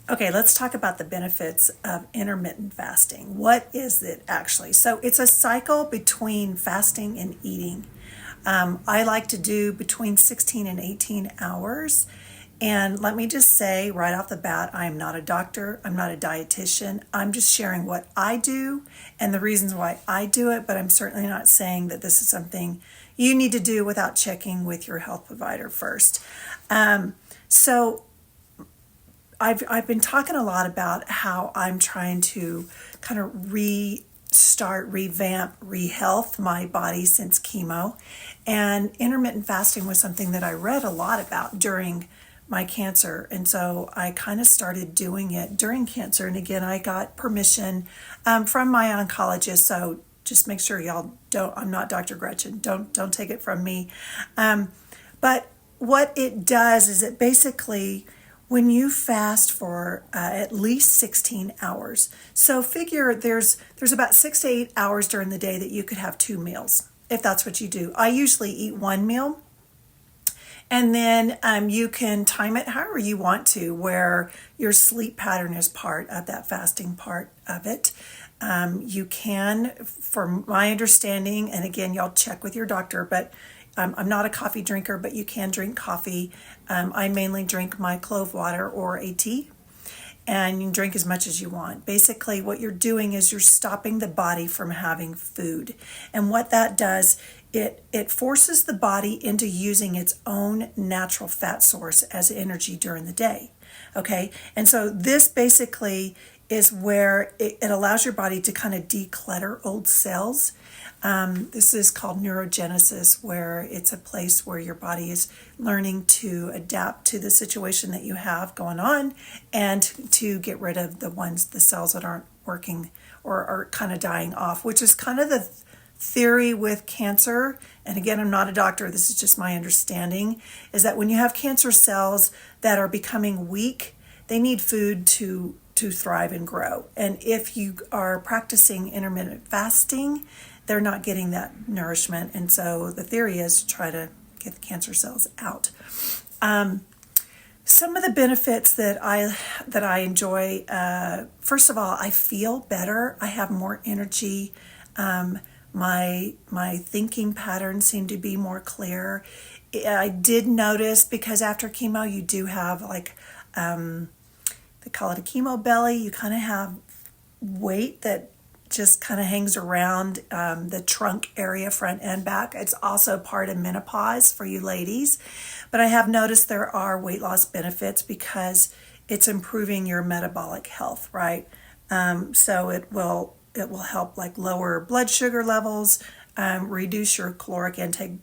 Okay, let's talk about the benefits of intermittent fasting. What is it actually? So, it's a cycle between fasting and eating. I like to do between 16 and 18 hours. And let me just say right off the bat, I am not a doctor, I'm not a dietitian. I'm just sharing what I do and the reasons why I do it, but I'm certainly not saying that this is something you need to do without checking with your health provider first. So, I've been talking a lot about how I'm trying to kind of restart, revamp, rehealth my body since chemo. And intermittent fasting was something that I read a lot about during my cancer. And so I kind of started doing it during cancer. And again, I got permission from my oncologist. So just make sure y'all don't, I'm not Dr. Gretchen. Don't take it from me. But what it does is it basically, when you fast for at least 16 hours, so figure there's about 6 to 8 hours during the day that you could have two meals, if that's what you do. I usually eat one meal, and then you can time it however you want to, where your sleep pattern is part of that fasting part of it. You can, from my understanding, and again, y'all check with your doctor, but I'm not a coffee drinker, but you can drink coffee. I mainly drink my clove water or a tea, and you can drink as much as you want. Basically, what you're doing is you're stopping the body from having food. And what that does, it forces the body into using its own natural fat source as energy during the day. Okay? And so this basically is where it allows your body to kind of declutter old cells. This is called neurogenesis, where it's a place where your body is learning to adapt to the situation that you have going on and to get rid of the cells that aren't working or are kind of dying off, which is kind of the theory with cancer. And again, I'm not a doctor, this is just my understanding, is that when you have cancer cells that are becoming weak, they need food to thrive and grow. And if you are practicing intermittent fasting, they're not getting that nourishment. And so the theory is to try to get the cancer cells out. Some of the benefits that I enjoy, first of all, I feel better. I have more energy. My thinking patterns seem to be more clear. I did notice, because after chemo you do have like, they call it a chemo belly. You kind of have weight that just kind of hangs around the trunk area, front and back. It's also part of menopause for you ladies. But I have noticed there are weight loss benefits because it's improving your metabolic health, right? So it will help like lower blood sugar levels, reduce your caloric intake,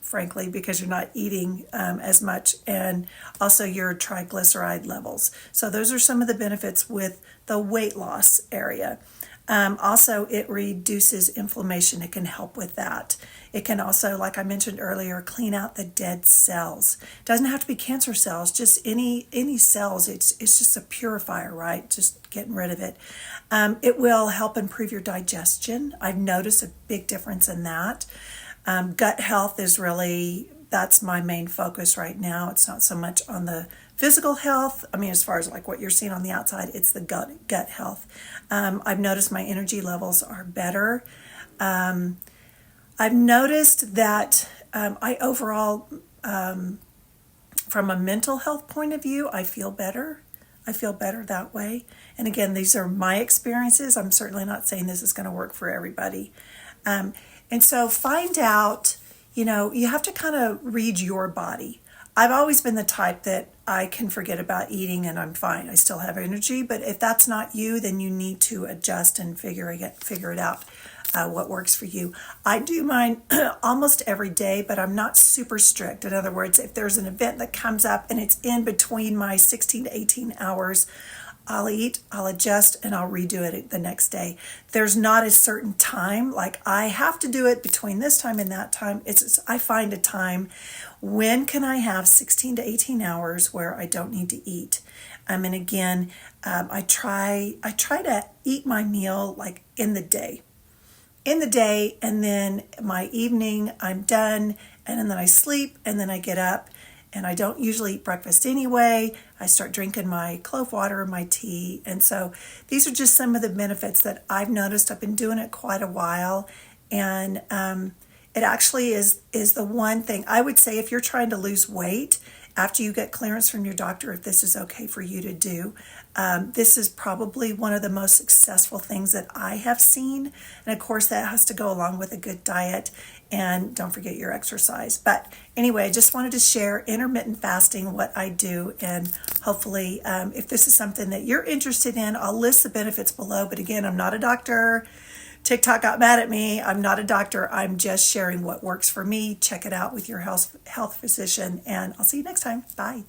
frankly, because you're not eating as much, and also your triglyceride levels. So those are some of the benefits with the weight loss area. Also, it reduces inflammation. It can help with that. It can also, like I mentioned earlier, clean out the dead cells. It doesn't have to be cancer cells, just any cells. It's just a purifier, right? Just getting rid of it. It will help improve your digestion. I've noticed a big difference in that. Gut health is really, that's my main focus right now. It's not so much on the physical health. I mean, as far as like what you're seeing on the outside, it's the gut health. I've noticed my energy levels are better. I've noticed that I overall, from a mental health point of view, I feel better. I feel better that way. And again, these are my experiences. I'm certainly not saying this is going to work for everybody. And so find out, you have to kind of read your body. I've always been the type that I can forget about eating and I'm fine. I still have energy, but if that's not you, then you need to adjust and figure it out, what works for you. I do mine almost every day, but I'm not super strict. In other words, if there's an event that comes up and it's in between my 16 to 18 hours, I'll eat, I'll adjust, and I'll redo it the next day. There's not a certain time, like I have to do it between this time and that time. I find a time, when can I have 16 to 18 hours where I don't need to eat? And again, I try to eat my meal like in the day, and then my evening I'm done, and then I sleep, and then I get up. and I don't usually eat breakfast anyway. I start drinking my clove water and my tea. And so these are just some of the benefits that I've noticed. I've been doing it quite a while, and it actually is the one thing I would say if you're trying to lose weight after you get clearance from your doctor, if this is okay for you to do. This is probably one of the most successful things that I have seen. And of course, that has to go along with a good diet, and don't forget your exercise. But anyway, I just wanted to share intermittent fasting, what I do, and hopefully if this is something that you're interested in, I'll list the benefits below. But again, I'm not a doctor. TikTok got mad at me. I'm not a doctor. I'm just sharing what works for me. Check it out with your health physician, and I'll see you next time. Bye.